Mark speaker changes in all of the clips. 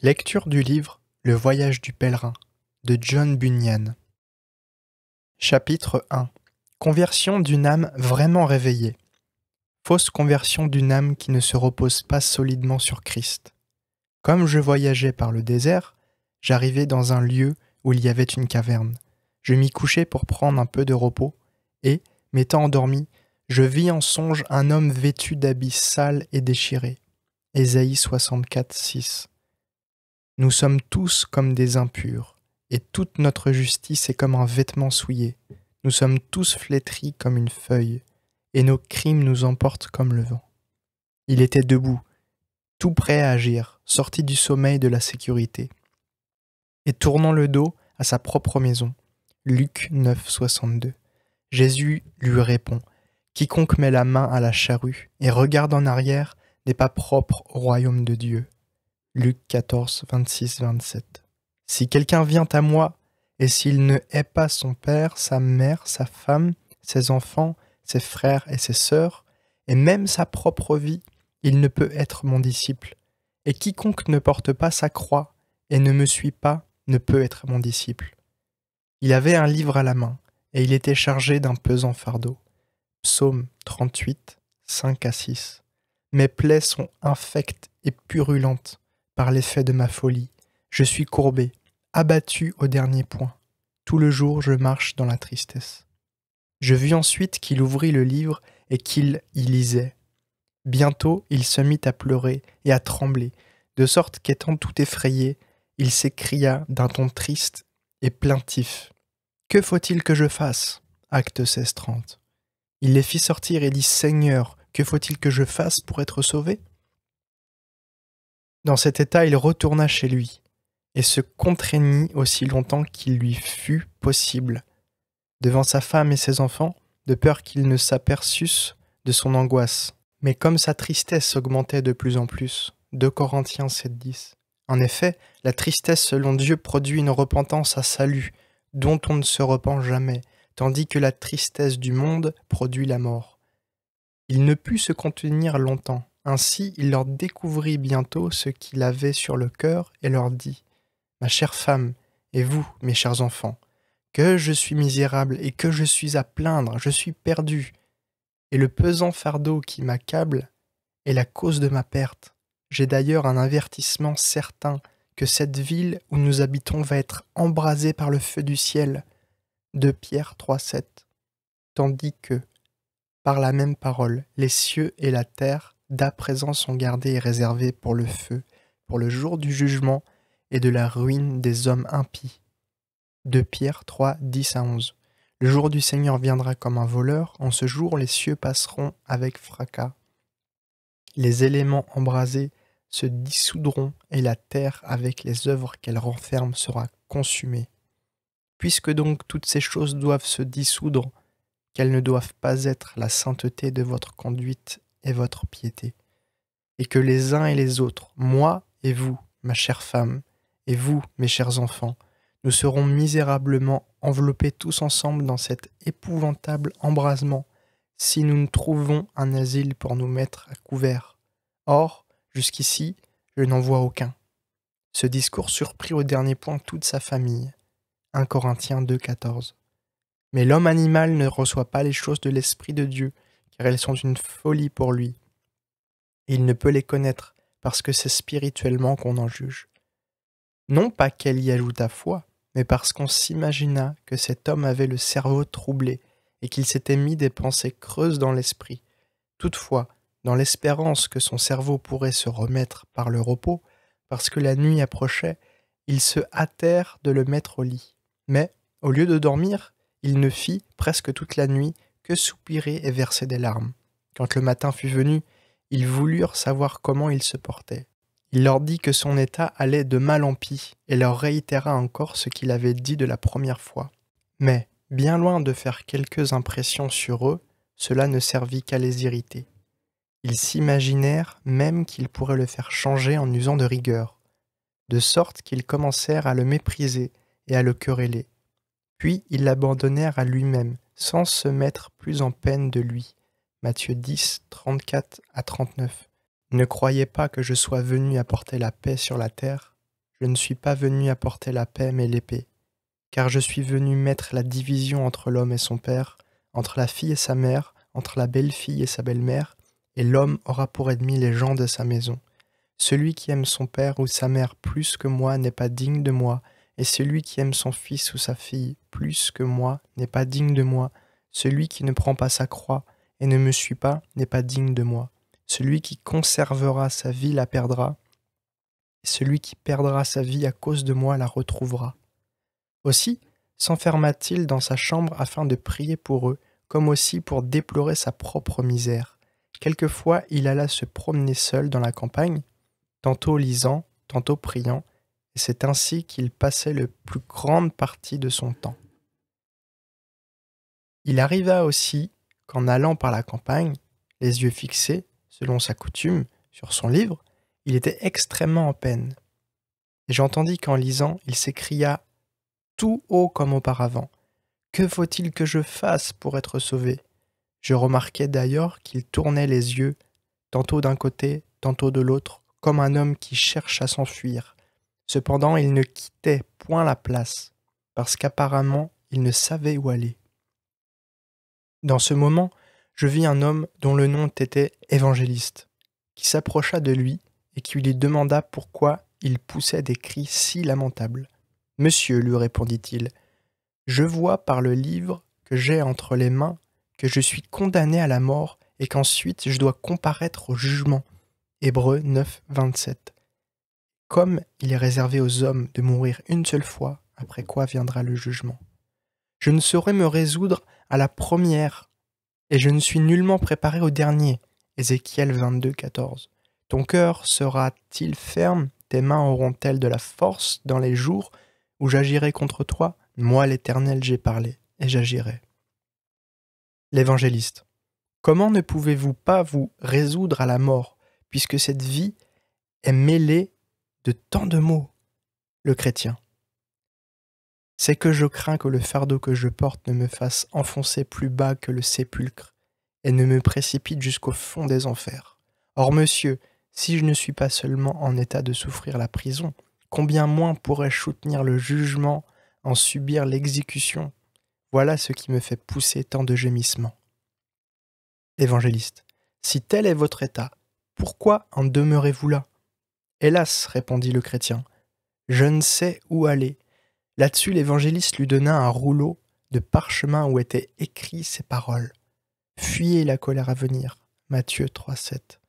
Speaker 1: Lecture du livre Le voyage du pèlerin de John Bunyan. Chapitre 1. Conversion d'une âme vraiment réveillée. Fausse conversion d'une âme qui ne se repose pas solidement sur Christ. Comme je voyageais par le désert, j'arrivai dans un lieu où il y avait une caverne. Je m'y couchai pour prendre un peu de repos, et, m'étant endormi, je vis en songe un homme vêtu d'habits sales et déchirés. Ésaïe 64, 6. Nous sommes tous comme des impurs, et toute notre justice est comme un vêtement souillé. Nous sommes tous flétris comme une feuille, et nos crimes nous emportent comme le vent. Il était debout, tout prêt à agir, sorti du sommeil de la sécurité, et tournant le dos à sa propre maison. Luc 9, 62. Jésus lui répond : « Quiconque met la main à la charrue et regarde en arrière n'est pas propre au royaume de Dieu. » Luc 14, 26, 27. Si quelqu'un vient à moi, et s'il ne hait pas son père, sa mère, sa femme, ses enfants, ses frères et ses sœurs, et même sa propre vie, il ne peut être mon disciple. Et quiconque ne porte pas sa croix et ne me suit pas ne peut être mon disciple. Il avait un livre à la main, et il était chargé d'un pesant fardeau. Psaume 38, 5 à 6. Mes plaies sont infectes et purulentes par l'effet de ma folie. Je suis courbé, abattu au dernier point. Tout le jour, je marche dans la tristesse. Je vis ensuite qu'il ouvrit le livre et qu'il y lisait. Bientôt, il se mit à pleurer et à trembler, de sorte qu'étant tout effrayé, il s'écria d'un ton triste et plaintif. « Que faut-il que je fasse » Acte 16, 30. Il les fit sortir et dit « Seigneur, que faut-il que je fasse pour être sauvé ?» Dans cet état, il retourna chez lui et se contraignit aussi longtemps qu'il lui fut possible, devant sa femme et ses enfants, de peur qu'ils ne s'aperçussent de son angoisse. Mais comme sa tristesse augmentait de plus en plus, 2 Corinthiens 7, 10. En effet, la tristesse selon Dieu produit une repentance à salut, dont on ne se repent jamais, tandis que la tristesse du monde produit la mort. Il ne put se contenir longtemps. Ainsi, il leur découvrit bientôt ce qu'il avait sur le cœur et leur dit : « Ma chère femme, et vous, mes chers enfants, que je suis misérable et que je suis à plaindre, je suis perdu. Et le pesant fardeau qui m'accable est la cause de ma perte. J'ai d'ailleurs un avertissement certain que cette ville où nous habitons va être embrasée par le feu du ciel. » 2 Pierre 3, 7. Tandis que, par la même parole, les cieux et la terre d'à présent sont gardés et réservés pour le feu, pour le jour du jugement et de la ruine des hommes impies. 2 Pierre 3, 10 à 11. Le jour du Seigneur viendra comme un voleur. En ce jour, les cieux passeront avec fracas. Les éléments embrasés se dissoudront et la terre, avec les œuvres qu'elle renferme, sera consumée. Puisque donc toutes ces choses doivent se dissoudre, qu'elles ne doivent pas être la sainteté de votre conduite et votre piété, et que les uns et les autres, moi et vous, ma chère femme, et vous, mes chers enfants, nous serons misérablement enveloppés tous ensemble dans cet épouvantable embrasement, si nous ne trouvons un asile pour nous mettre à couvert. Or, jusqu'ici, je n'en vois aucun. » Ce discours surprit au dernier point toute sa famille. 1 Corinthiens 2, 14. Mais l'homme animal ne reçoit pas les choses de l'Esprit de Dieu, car elles sont une folie pour lui. Et il ne peut les connaître, parce que c'est spirituellement qu'on en juge. Non pas qu'elle y ajoutât foi, mais parce qu'on s'imagina que cet homme avait le cerveau troublé, et qu'il s'était mis des pensées creuses dans l'esprit. Toutefois, dans l'espérance que son cerveau pourrait se remettre par le repos, parce que la nuit approchait, ils se hâtèrent de le mettre au lit. Mais, au lieu de dormir, il ne fit, presque toute la nuit, que soupirer et verser des larmes. Quand le matin fut venu, ils voulurent savoir comment il se portait. Il leur dit que son état allait de mal en pis, et leur réitéra encore ce qu'il avait dit de la première fois. Mais, bien loin de faire quelques impressions sur eux, cela ne servit qu'à les irriter. Ils s'imaginèrent même qu'ils pourraient le faire changer en usant de rigueur, de sorte qu'ils commencèrent à le mépriser et à le quereller. Puis ils l'abandonnèrent à lui-même, sans se mettre plus en peine de lui. Matthieu 10, 34 à 39. Ne croyez pas que je sois venu apporter la paix sur la terre. je ne suis pas venu apporter la paix mais l'épée, car je suis venu mettre la division entre l'homme et son père, entre la fille et sa mère, entre la belle-fille et sa belle-mère, et l'homme aura pour ennemi les gens de sa maison. Celui qui aime son père ou sa mère plus que moi n'est pas digne de moi, et celui qui aime son fils ou sa fille plus que moi n'est pas digne de moi. Celui qui ne prend pas sa croix et ne me suit pas n'est pas digne de moi. Celui qui conservera sa vie la perdra, et celui qui perdra sa vie à cause de moi la retrouvera. Aussi s'enferma-t-il dans sa chambre afin de prier pour eux, comme aussi pour déplorer sa propre misère. Quelquefois il alla se promener seul dans la campagne, tantôt lisant, tantôt priant, et c'est ainsi qu'il passait la plus grande partie de son temps. Il arriva aussi qu'en allant par la campagne, les yeux fixés, selon sa coutume, sur son livre, il était extrêmement en peine. Et j'entendis qu'en lisant, il s'écria tout haut comme auparavant, « Que faut-il que je fasse pour être sauvé ?» Je remarquai d'ailleurs qu'il tournait les yeux, tantôt d'un côté, tantôt de l'autre, comme un homme qui cherche à s'enfuir. Cependant, il ne quittait point la place, parce qu'apparemment, il ne savait où aller. Dans ce moment, je vis un homme dont le nom était Évangéliste, qui s'approcha de lui et qui lui demanda pourquoi il poussait des cris si lamentables. « Monsieur, lui répondit-il, je vois par le livre que j'ai entre les mains que je suis condamné à la mort et qu'ensuite je dois comparaître au jugement. » Hébreux 9, 27. Comme il est réservé aux hommes de mourir une seule fois, après quoi viendra le jugement. Je ne saurais me résoudre à la première, et je ne suis nullement préparé au dernier. Ézéchiel 22, 14. Ton cœur sera-t-il ferme, tes mains auront-elles de la force dans les jours où j'agirai contre toi? Moi, l'Éternel, j'ai parlé, et j'agirai. L'Évangéliste. Comment ne pouvez-vous pas vous résoudre à la mort, puisque cette vie est mêlée de tant de maux? Le chrétien. C'est que je crains que le fardeau que je porte ne me fasse enfoncer plus bas que le sépulcre et ne me précipite jusqu'au fond des enfers. Or, monsieur, si je ne suis pas seulement en état de souffrir la prison, combien moins pourrais-je soutenir le jugement, en subir l'exécution? Voilà ce qui me fait pousser tant de gémissements. Évangéliste. Si tel est votre état, pourquoi en demeurez-vous là? Hélas, répondit le chrétien, je ne sais où aller. Là-dessus, l'évangéliste lui donna un rouleau de parchemin où étaient écrites ces paroles. Fuyez la colère à venir. Matthieu 3, 7.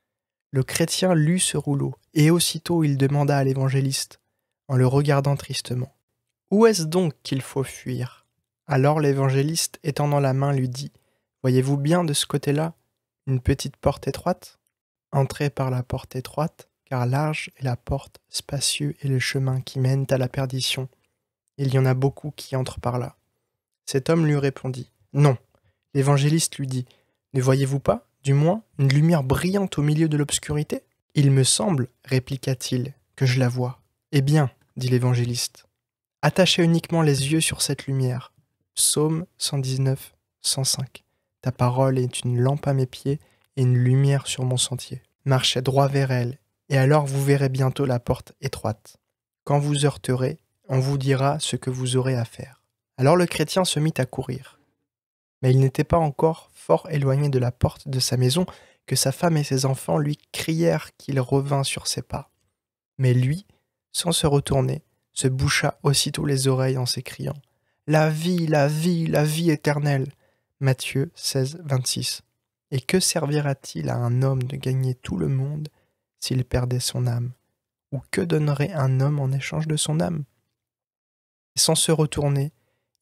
Speaker 1: Le chrétien lut ce rouleau, et aussitôt il demanda à l'évangéliste, en le regardant tristement, « Où est-ce donc qu'il faut fuir ?» Alors l'évangéliste, étendant la main, lui dit, « Voyez-vous bien de ce côté-là, une petite porte étroite? Entrez par la porte étroite, car large est la porte, spacieux est le chemin qui mène à la perdition. Il y en a beaucoup qui entrent par là. » Cet homme lui répondit, « Non. » L'évangéliste lui dit, « Ne voyez-vous pas, du moins, une lumière brillante au milieu de l'obscurité? » « Il me semble, répliqua-t-il, que je la vois. »« Eh bien, dit l'évangéliste, attachez uniquement les yeux sur cette lumière. » Psaume 119, 105. Ta parole est une lampe à mes pieds et une lumière sur mon sentier. Marchez droit vers elle, et alors vous verrez bientôt la porte étroite. Quand vous heurterez, on vous dira ce que vous aurez à faire. Alors le chrétien se mit à courir. Mais il n'était pas encore fort éloigné de la porte de sa maison que sa femme et ses enfants lui crièrent qu'il revînt sur ses pas. Mais lui, sans se retourner, se boucha aussitôt les oreilles en s'écriant « La vie, la vie, la vie éternelle !» Matthieu 16, 26. Et que servira-t-il à un homme de gagner tout le monde s'il perdait son âme? Ou que donnerait un homme en échange de son âme? Et sans se retourner,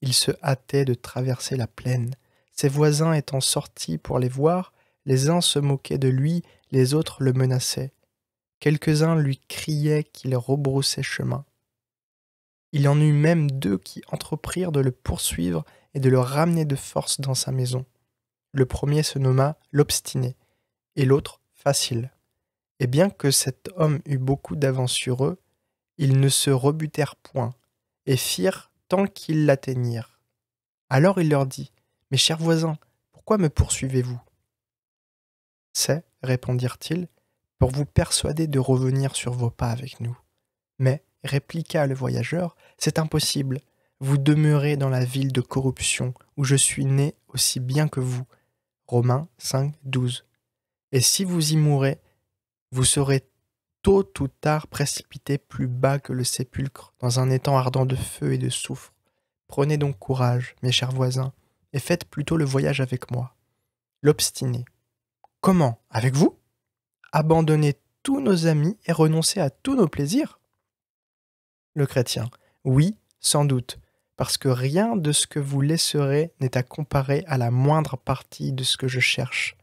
Speaker 1: il se hâtait de traverser la plaine. Ses voisins étant sortis pour les voir, les uns se moquaient de lui, les autres le menaçaient. Quelques-uns lui criaient qu'il rebroussait chemin. Il y en eut même deux qui entreprirent de le poursuivre et de le ramener de force dans sa maison. Le premier se nomma l'Obstiné, et l'autre Facile. Et bien que cet homme eût beaucoup d'avance sur eux, ils ne se rebutèrent point, et firent tant qu'ils l'atteignirent. Alors il leur dit, « Mes chers voisins, pourquoi me poursuivez-vous » ? C'est, répondirent-ils, pour vous persuader de revenir sur vos pas avec nous. Mais, répliqua le voyageur, c'est impossible. Vous demeurez dans la ville de corruption, où je suis né aussi bien que vous. Romains 5, 12. Et si vous y mourrez, vous serez tôt ou tard précipité plus bas que le sépulcre, dans un étang ardent de feu et de soufre. Prenez donc courage, mes chers voisins, et faites plutôt le voyage avec moi. L'obstiné. Comment? Avec vous? Abandonner tous nos amis et renoncer à tous nos plaisirs? Le chrétien. Oui, sans doute, parce que rien de ce que vous laisserez n'est à comparer à la moindre partie de ce que je cherche.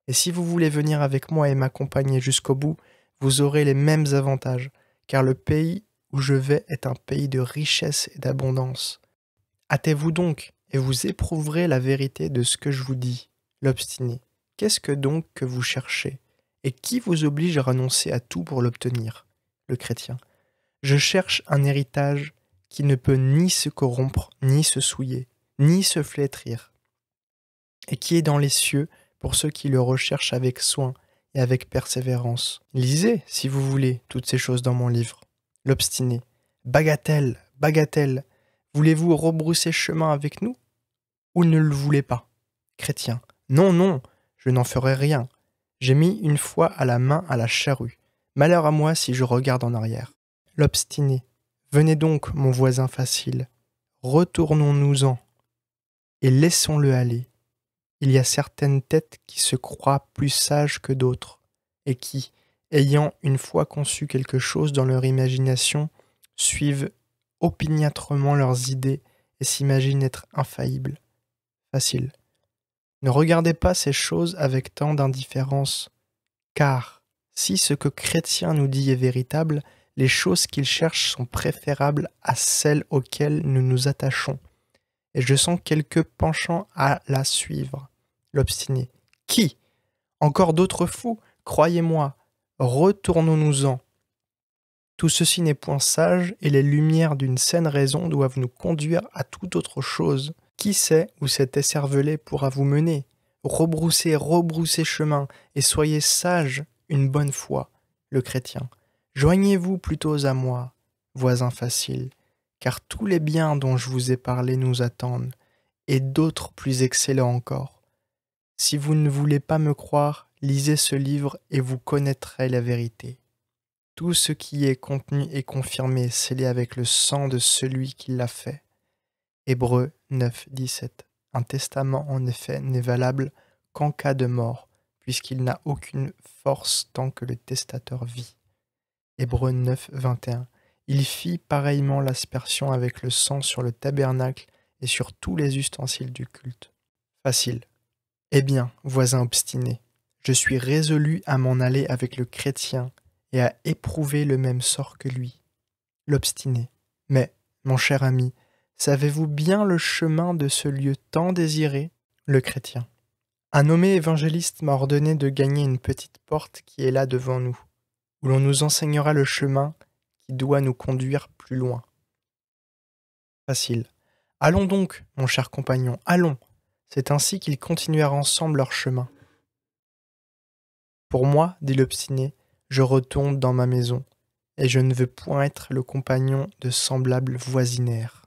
Speaker 1: Et si vous voulez venir avec moi et m'accompagner jusqu'au bout, vous aurez les mêmes avantages, car le pays où je vais est un pays de richesse et d'abondance. Hâtez-vous donc, et vous éprouverez la vérité de ce que je vous dis. L'obstiné. Qu'est-ce que donc que vous cherchez? Et qui vous oblige à renoncer à tout pour l'obtenir? Le chrétien. Je cherche un héritage qui ne peut ni se corrompre, ni se souiller, ni se flétrir, et qui est dans les cieux pour ceux qui le recherchent avec soin et avec persévérance. Lisez, si vous voulez, toutes ces choses dans mon livre. L'obstiné. Bagatelle, bagatelle, voulez-vous rebrousser chemin avec nous? Ou ne le voulez pas? Chrétien. Non, non, je n'en ferai rien. J'ai mis une fois à la main à la charrue. Malheur à moi si je regarde en arrière. L'obstiné. Venez donc, mon voisin facile. Retournons-nous-en et laissons-le aller. Il y a certaines têtes qui se croient plus sages que d'autres, et qui, ayant une fois conçu quelque chose dans leur imagination, suivent opiniâtrement leurs idées et s'imaginent être infaillibles. Facile. Ne regardez pas ces choses avec tant d'indifférence, car, si ce que Chrétien nous dit est véritable, les choses qu'il cherche sont préférables à celles auxquelles nous nous attachons, et je sens quelque penchant à la suivre. L'obstiné. Qui? Encore d'autres fous? Croyez-moi, retournons-nous-en. Tout ceci n'est point sage, et les lumières d'une saine raison doivent nous conduire à toute autre chose. Qui sait où cet écervelé pourra vous mener? Rebroussez chemin, et soyez sages une bonne fois. Le chrétien. Joignez-vous plutôt à moi, voisin facile, car tous les biens dont je vous ai parlé nous attendent, et d'autres plus excellents encore. Si vous ne voulez pas me croire, lisez ce livre et vous connaîtrez la vérité. Tout ce qui est contenu est confirmé, scellé avec le sang de celui qui l'a fait. Hébreux 9, 17. Un testament, en effet, n'est valable qu'en cas de mort, puisqu'il n'a aucune force tant que le testateur vit. Hébreux 9, 21. Il fit pareillement l'aspersion avec le sang sur le tabernacle et sur tous les ustensiles du culte. Facile. Eh bien, voisin obstiné, je suis résolu à m'en aller avec le chrétien et à éprouver le même sort que lui. L'obstiné. Mais, mon cher ami, savez-vous bien le chemin de ce lieu tant désiré? Le chrétien. Un nommé évangéliste m'a ordonné de gagner une petite porte qui est là devant nous, où l'on nous enseignera le chemin qui doit nous conduire plus loin. Facile. Allons donc, mon cher compagnon, allons. C'est ainsi qu'ils continuèrent ensemble leur chemin. Pour moi, dit l'obstiné, je retourne dans ma maison, et je ne veux point être le compagnon de semblables voisinaires.